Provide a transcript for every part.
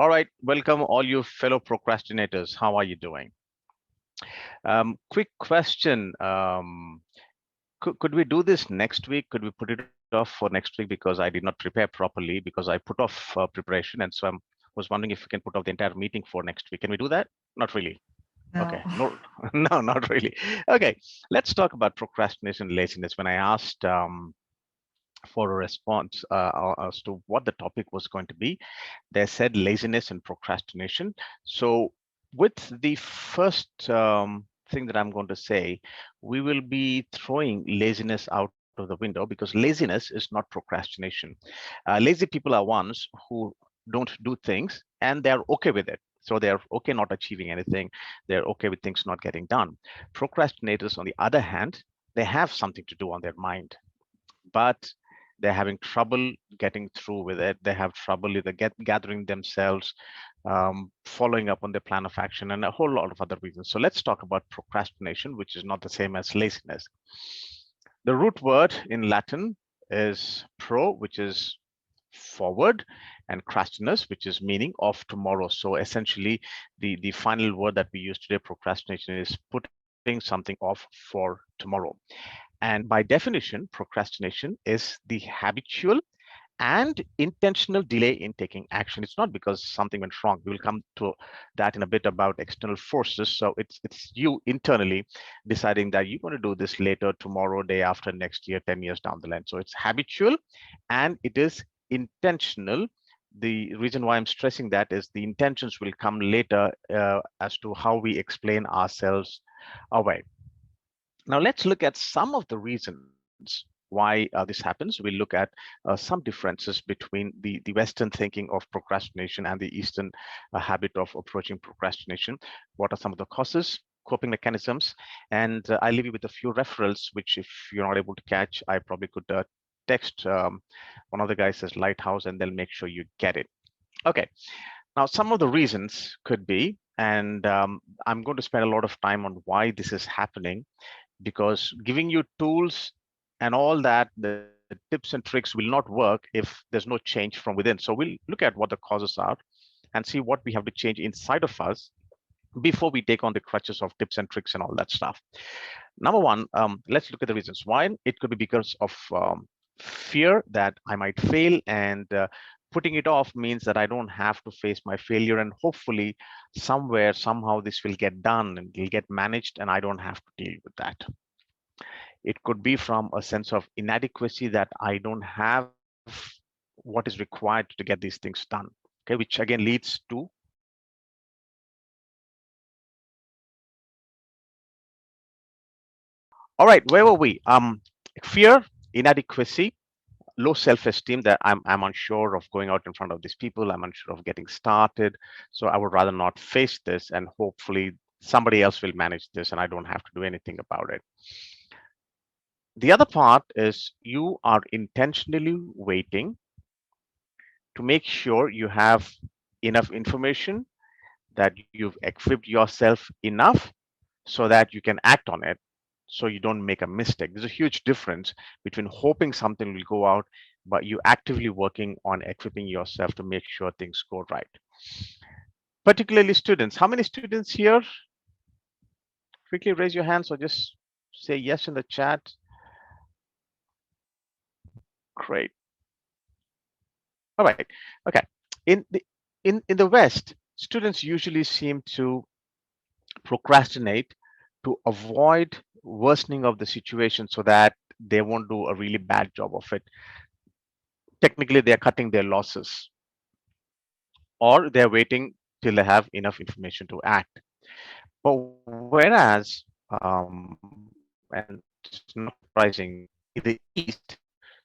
All right, welcome all you fellow procrastinators. How are you doing? Quick question. Could we do this next week? Could we put it off for next week because I did not prepare properly because I put off preparation, and so I was wondering if we can put off the entire meeting for next week. Can we do that? Not really. Okay, No. no, no, not really. Okay, let's talk about procrastination and laziness. When I asked for a response as to what the topic was going to be, they said laziness and procrastination. So, with the first thing that I'm going to say, we will be throwing laziness out of the window because laziness is not procrastination. Lazy people are ones who don't do things and they're okay with it. So they're okay not achieving anything. They're okay with things not getting done. Procrastinators, on the other hand, they have something to do on their mind, but they're having trouble getting through with it. They have trouble either gathering themselves, following up on their plan of action, and a whole lot of other reasons. So let's talk about procrastination, which is not the same as laziness. The root word in Latin is pro, which is forward, and crastinus, which is meaning of tomorrow. So essentially, the final word that we use today, procrastination, is putting something off for tomorrow. And by definition, procrastination is the habitual and intentional delay in taking action. It's not because something went wrong. We will come to that in a bit about external forces. So it's you internally deciding that you're going to do this later, tomorrow, day after, next year, 10 years down the line. So it's habitual and it is intentional. The reason why I'm stressing that is the intentions will come later as to how we explain ourselves away. Now let's look at some of the reasons why this happens. We'll look at some differences between the Western thinking of procrastination and the Eastern habit of approaching procrastination. What are some of the causes, coping mechanisms? And I'll leave you with a few referrals, which if you're not able to catch, I probably could text one of the guys says Lighthouse and they'll make sure you get it. Okay, now some of the reasons could be, and I'm going to spend a lot of time on why this is happening because giving you tools and all that, the tips and tricks will not work if there's no change from within. So we'll look at what the causes are and see what we have to change inside of us before we take on the crutches of tips and tricks and all that stuff. Number one, let's look at the reasons why. It could be because of fear that I might fail, and putting it off means that I don't have to face my failure, and hopefully, somewhere, somehow, this will get done and it'll get managed, and I don't have to deal with that. It could be from a sense of inadequacy that I don't have what is required to get these things done. Okay, which again leads to all right, where were we? Fear, inadequacy, low self-esteem that I'm unsure of going out in front of these people. I'm unsure of getting started. So I would rather not face this and hopefully somebody else will manage this and I don't have to do anything about it. The other part is you are intentionally waiting to make sure you have enough information, that you've equipped yourself enough so that you can act on it so you don't make a mistake. There's a huge difference between hoping something will go out, but you actively working on equipping yourself to make sure things go right. Particularly students. How many students here? Quickly raise your hands or just say yes in the chat. Great. All right. Okay. In the in the West, students usually seem to procrastinate to avoid worsening of the situation so that they won't do a really bad job of it. Technically, they're cutting their losses or they're waiting till they have enough information to act. But whereas, and it's not surprising, in the East,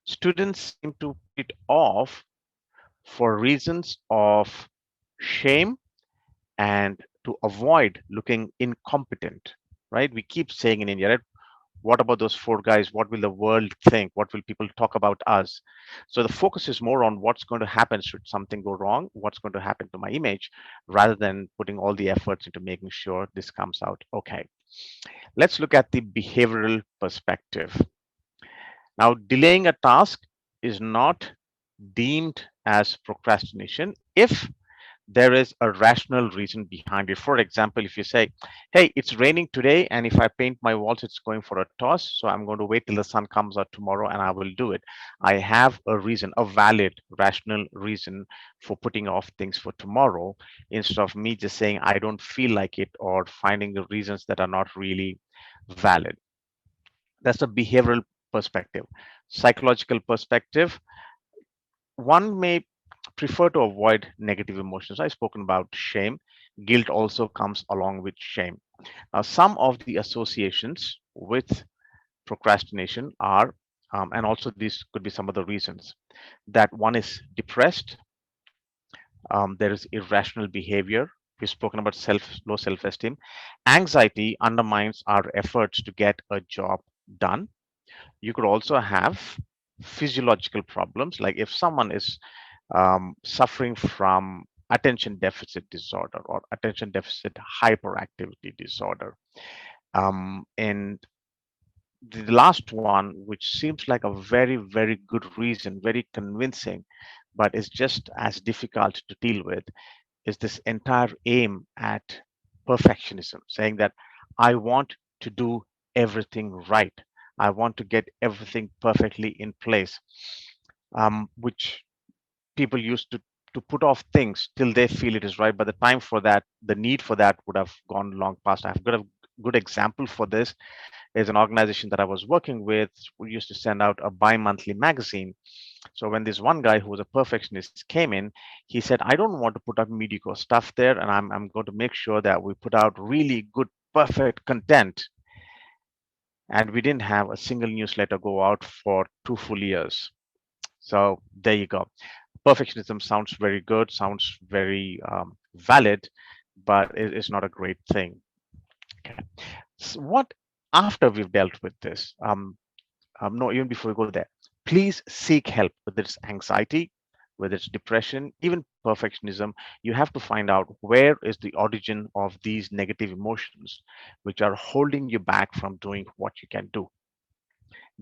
students seem to put it off for reasons of shame and to avoid looking incompetent, right? We keep saying in India, right? What about those four guys? What will the world think? What will people talk about us? So the focus is more on what's going to happen should something go wrong, what's going to happen to my image, rather than putting all the efforts into making sure this comes out okay. Let's look at the behavioral perspective. Now, delaying a task is not deemed as procrastination if there is a rational reason behind it. For example, if you say, hey, it's raining today, and if I paint my walls, it's going for a toss. So I'm going to wait till the sun comes out tomorrow and I will do it. I have a reason, a valid, rational reason for putting off things for tomorrow instead of me just saying I don't feel like it or finding the reasons that are not really valid. That's a behavioral perspective. Psychological perspective, one may prefer to avoid negative emotions. I've spoken about shame. Guilt also comes along with shame. Now, some of the associations with procrastination are, and also these could be some of the reasons, that one is depressed, there is irrational behavior. We've spoken about low self-esteem. Anxiety undermines our efforts to get a job done. You could also have physiological problems, like if someone is suffering from attention deficit disorder or attention deficit hyperactivity disorder. And the last one, which seems like a very, very good reason, very convincing, but is just as difficult to deal with, is this entire aim at perfectionism, saying that I want to do everything right. I want to get everything perfectly in place, which people used to put off things till they feel it is right. But the time for that, the need for that would have gone long past. I've got a good example for this. Is an organization that I was working with. We used to send out a bi-monthly magazine. So when this one guy who was a perfectionist came in, he said, I don't want to put up mediocre stuff there, and I'm going to make sure that we put out really good, perfect content. And we didn't have a single newsletter go out for 2 full years. So there you go. Perfectionism sounds very good, sounds very valid, but it's not a great thing. Okay. So what after we've dealt with this? No, even before we go there, please seek help, whether it's anxiety, whether it's depression, even perfectionism. You have to find out where is the origin of these negative emotions, which are holding you back from doing what you can do.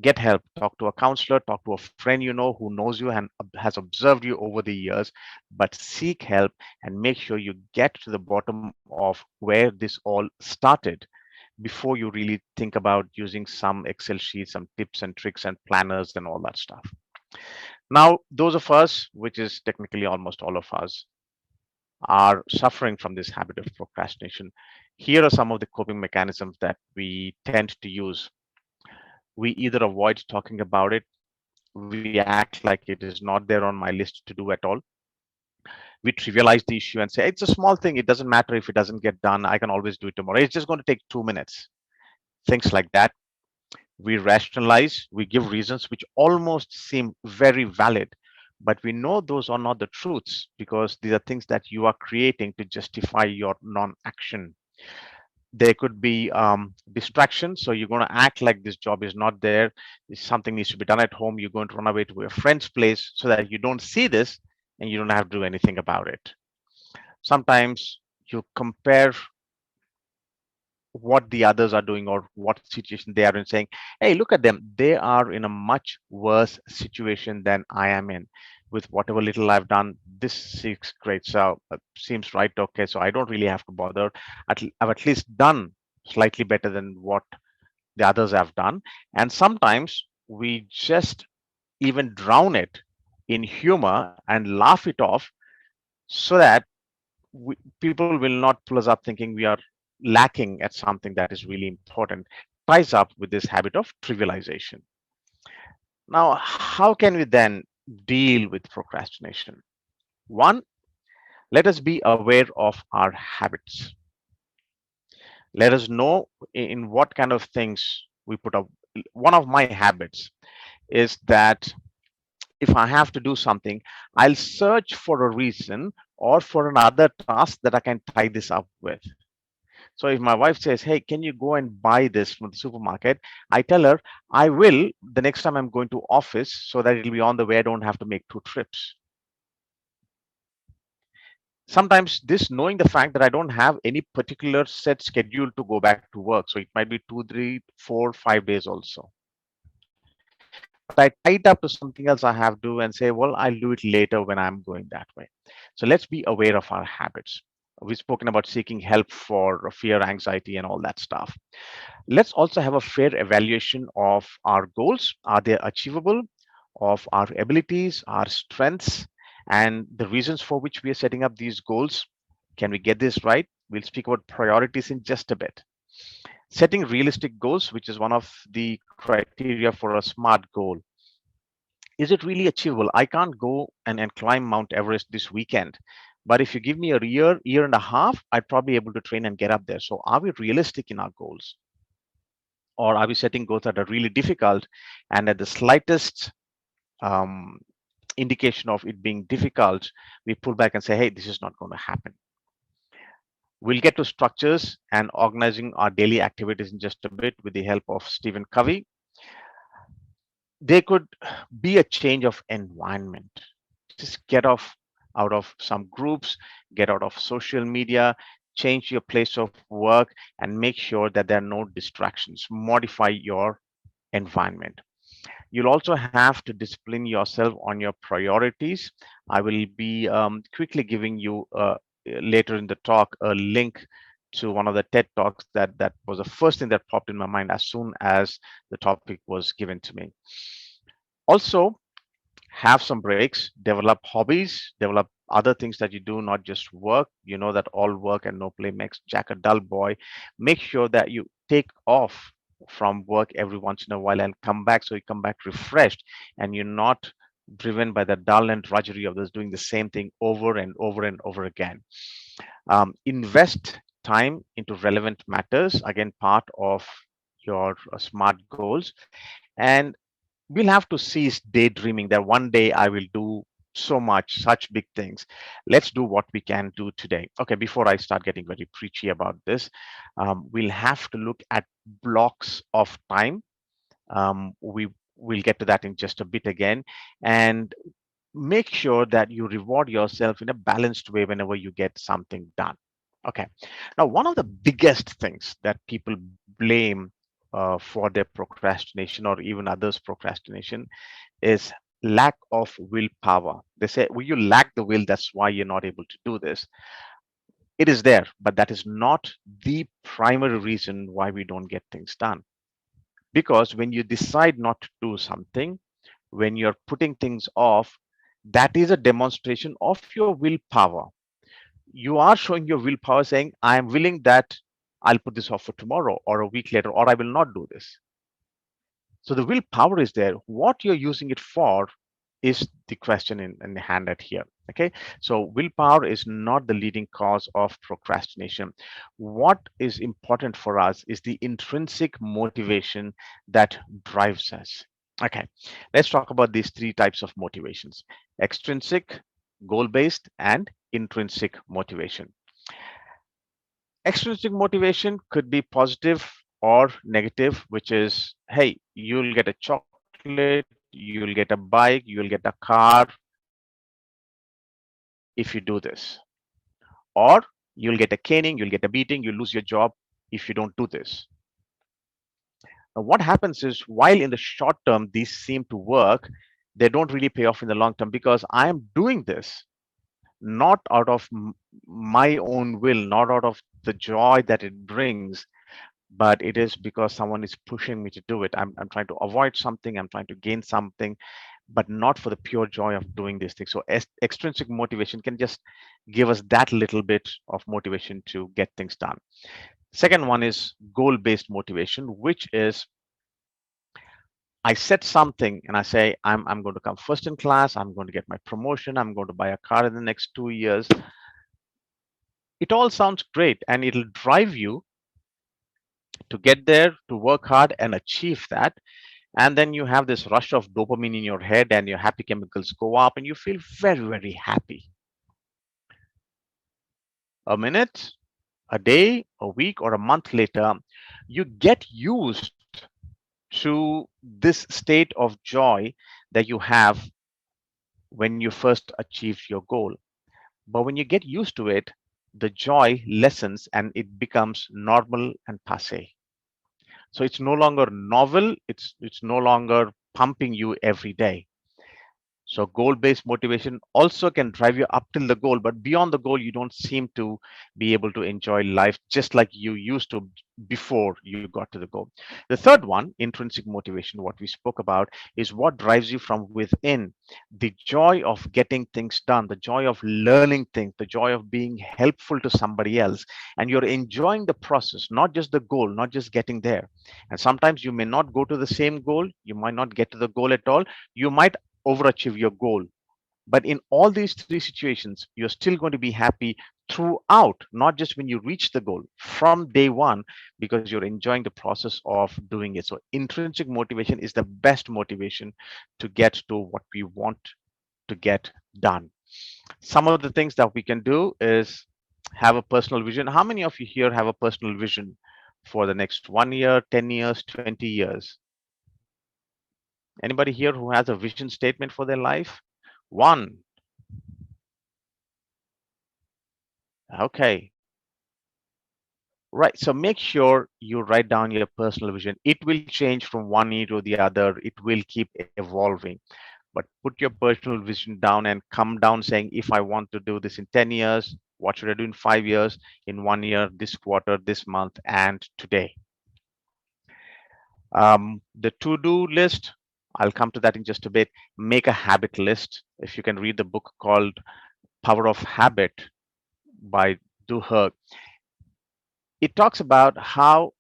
Get help, talk to a counselor, talk to a friend you know who knows you and has observed you over the years, but seek help and make sure you get to the bottom of where this all started before you really think about using some Excel sheets, some tips and tricks and planners and all that stuff. Now, those of us, which is technically almost all of us, are suffering from this habit of procrastination. Here are some of the coping mechanisms that we tend to use. We either avoid talking about it, we act like it is not there on my list to do at all. We trivialize the issue and say, it's a small thing, it doesn't matter if it doesn't get done, I can always do it tomorrow. It's just going to take 2 minutes. Things like that. We rationalize, we give reasons which almost seem very valid, but we know those are not the truths because these are things that you are creating to justify your non action. There could be distractions. So you're going to act like this job is not there. Something needs to be done at home. You're going to run away to a friend's place so that you don't see this and you don't have to do anything about it. Sometimes you compare what the others are doing or what situation they are in, saying, hey, look at them, they are in a much worse situation than I am in. With whatever little I've done, this seems great, so seems right, okay, so I don't really have to bother. I've at least done slightly better than what the others have done. And sometimes we just even drown it in humor and laugh it off so that people will not pull us up thinking we are lacking at something that is really important. Ties up with this habit of trivialization. Now, how can we then deal with procrastination? One, let us be aware of our habits. Let us know in what kind of things we put up. One of my habits is that if I have to do something, I'll search for a reason or for another task that I can tie this up with. So if my wife says, hey, can you go and buy this from the supermarket? I tell her, I will the next time I'm going to office so that it'll be on the way. I don't have to make 2 trips. Sometimes this knowing the fact that I don't have any particular set schedule to go back to work. So it might be 2, 3, 4, 5 days also. I tie it up to something else I have to do and say, well, I'll do it later when I'm going that way. So let's be aware of our habits. We've spoken about seeking help for fear, anxiety, and all that stuff. Let's also have a fair evaluation of our goals. Are they achievable? Of our abilities, our strengths, and the reasons for which we are setting up these goals. Can we get this right? We'll speak about priorities in just a bit. Setting realistic goals, which is one of the criteria for a smart goal. Is it really achievable? I can't go and climb Mount Everest this weekend. But if you give me a year and a half, I'd probably be able to train and get up there. So are we realistic in our goals? Or are we setting goals that are really difficult and at the slightest um, indication of it being difficult, we pull back and say, hey, this is not going to happen. We'll get to structures and organizing our daily activities in just a bit with the help of Stephen Covey. There could be a change of environment. Just get off out of some groups, get out of social media, change your place of work, and make sure that there are no distractions. Modify your environment. You'll also have to discipline yourself on your priorities. I will be quickly giving you later in the talk a link to one of the TED Talks that was the first thing that popped in my mind as soon as the topic was given to me. Also, have some breaks, develop hobbies, develop other things that you do, not just work. You know that all work and no play makes Jack a dull boy. Make sure that you take off from work every once in a while and come back so you come back refreshed and you're not driven by the dull and drudgery of this doing the same thing over and over and over again. Invest time into relevant matters, again, part of your smart goals. And we'll have to cease daydreaming that one day I will do so much, such big things. Let's do what we can do today. Okay, before I start getting very preachy about this, we'll have to look at blocks of time. We will get to that in just a bit again. And make sure that you reward yourself in a balanced way whenever you get something done. Okay. Now, one of the biggest things that people blame for their procrastination or even others' procrastination is lack of willpower. They say, well, you lack the will, that's why you're not able to do this. It is there, but that is not the primary reason why we don't get things done. Because when you decide not to do something, when you're putting things off, that is a demonstration of your willpower. You are showing your willpower saying, I am willing that I'll put this off for tomorrow or a week later, or I will not do this. So the willpower is there. What you're using it for is the question in hand at here. Okay, so willpower is not the leading cause of procrastination. What is important for us is the intrinsic motivation that drives us. Okay, let's talk about these three types of motivations: extrinsic, goal based, and intrinsic motivation. Extrinsic motivation could be positive or negative, which is, hey, you'll get a chocolate, you'll get a bike, you'll get a car if you do this. Or you'll get a caning, you'll get a beating, you'll lose your job if you don't do this. Now, what happens is, while in the short term these seem to work, they don't really pay off in the long term because I am doing this not out of my own will, not out of the joy that it brings, but it is because someone is pushing me to do it. I'm trying to avoid something, I'm trying to gain something, but not for the pure joy of doing these things. So extrinsic motivation can just give us that little bit of motivation to get things done. Second one is goal-based motivation, which is I set something and I say, I'm going to come first in class, I'm going to get my promotion, I'm going to buy a car in the next 2 years. It all sounds great and it'll drive you to get there, to work hard and achieve that. And then you have this rush of dopamine in your head and your happy chemicals go up and you feel very, very happy. A minute, a day, a week, or a month later, you get used to this state of joy that you have when you first achieved your goal. But when you get used to it, the joy lessens and it becomes normal and passe. So it's no longer novel, it's no longer pumping you every day. So goal-based motivation also can drive you up till the goal, but beyond the goal, you don't seem to be able to enjoy life just like you used to before you got to the goal. The third one, intrinsic motivation, what we spoke about, is what drives you from within. The joy of getting things done, the joy of learning things, the joy of being helpful to somebody else. And you're enjoying the process, not just the goal, not just getting there. And sometimes you may not go to the same goal, you might not get to the goal at all. You might overachieve your goal. But in all these three situations, you're still going to be happy throughout, not just when you reach the goal from day one, because you're enjoying the process of doing it. So, intrinsic motivation is the best motivation to get to what we want to get done. Some of the things that we can do is have a personal vision. How many of you here have a personal vision for the next 1 year, 10 years, 20 years? Anybody here who has a vision statement for their life? One. Okay. Right. So make sure you write down your personal vision. It will change from one year to the other. It will keep evolving. But put your personal vision down and come down saying, if I want to do this in 10 years, what should I do in 5 years, in 1 year, this quarter, this month, and today? The to-do list, I'll come to that in just a bit. Make a habit list. If you can read the book called Power of Habit by Duher, it talks about how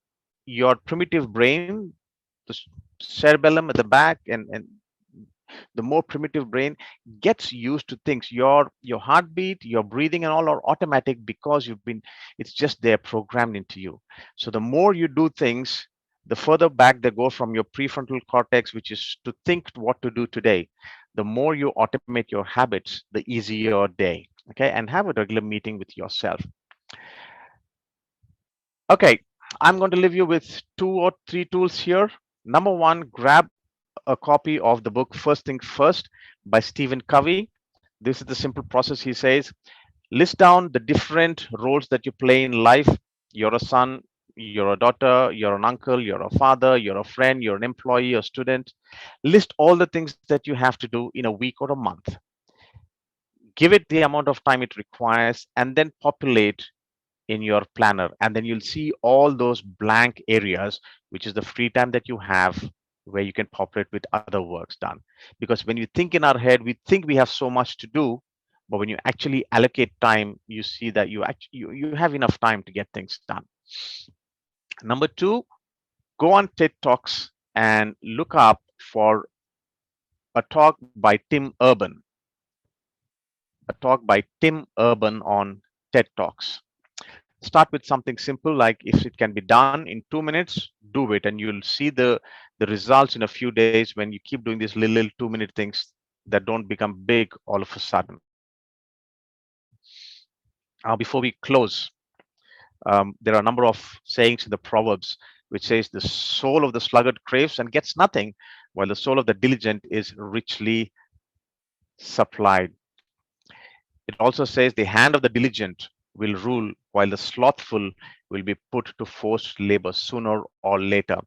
your primitive brain, the cerebellum at the back, and the more primitive brain gets used to things. Your heartbeat, your breathing, and all are automatic because it's just there programmed into you. So the more you do things, the further back they go from your prefrontal cortex, which is to think what to do today. The more you automate your habits, the easier your day. Okay, and have a regular meeting with yourself. Okay, I'm going to leave you with 2 or 3 tools here. Number one, grab a copy of the book First Things First by Stephen Covey. This is the simple process. He says, list down the different roles that you play in life. You're a son, you're a daughter, you're an uncle, you're a father, you're a friend, you're an employee, a student. List all the things that you have to do in a week or a month. Give it the amount of time it requires, and then populate in your planner, and then you'll see all those blank areas, which is the free time that you have, where you can populate with other works done. Because when you think in our head, we think we have so much to do, but when you actually allocate time, you see that you have enough time to get things done. Number two, go on TED Talks and look up for a talk by Tim Urban, on TED Talks. Start with something simple, like if it can be done in 2 minutes, do it, and you'll see the results in a few days when you keep doing these little 2-minute things that don't become big all of a sudden. Before we close, there are a number of sayings in the Proverbs which says the soul of the sluggard craves and gets nothing, while the soul of the diligent is richly supplied. It also says the hand of the diligent will rule, while the slothful will be put to forced labor sooner or later.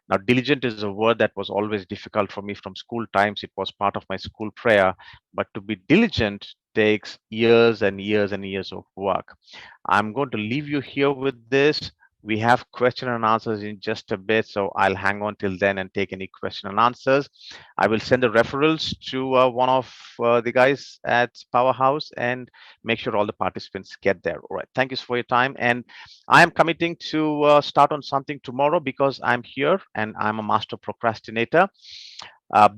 Now, diligent is a word that was always difficult for me from school times. It was part of my school prayer. But to be diligent takes years and years and years of work. I'm going to leave you here with this. We have question and answers in just a bit, so I'll hang on till then and take any question and answers. I will send the referrals to one of the guys at Powerhouse and make sure all the participants get there. All right. Thank you for your time. And I am committing to start on something tomorrow because I'm here and I'm a master procrastinator.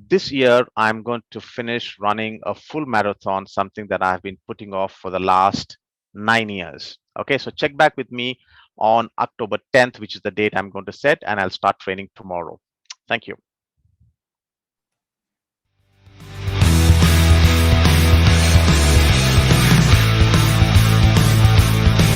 This year, I'm going to finish running a full marathon, something that I've been putting off for the last 9 years. Okay, so check back with me on October 10th, which is the date I'm going to set, and I'll start training tomorrow. Thank you.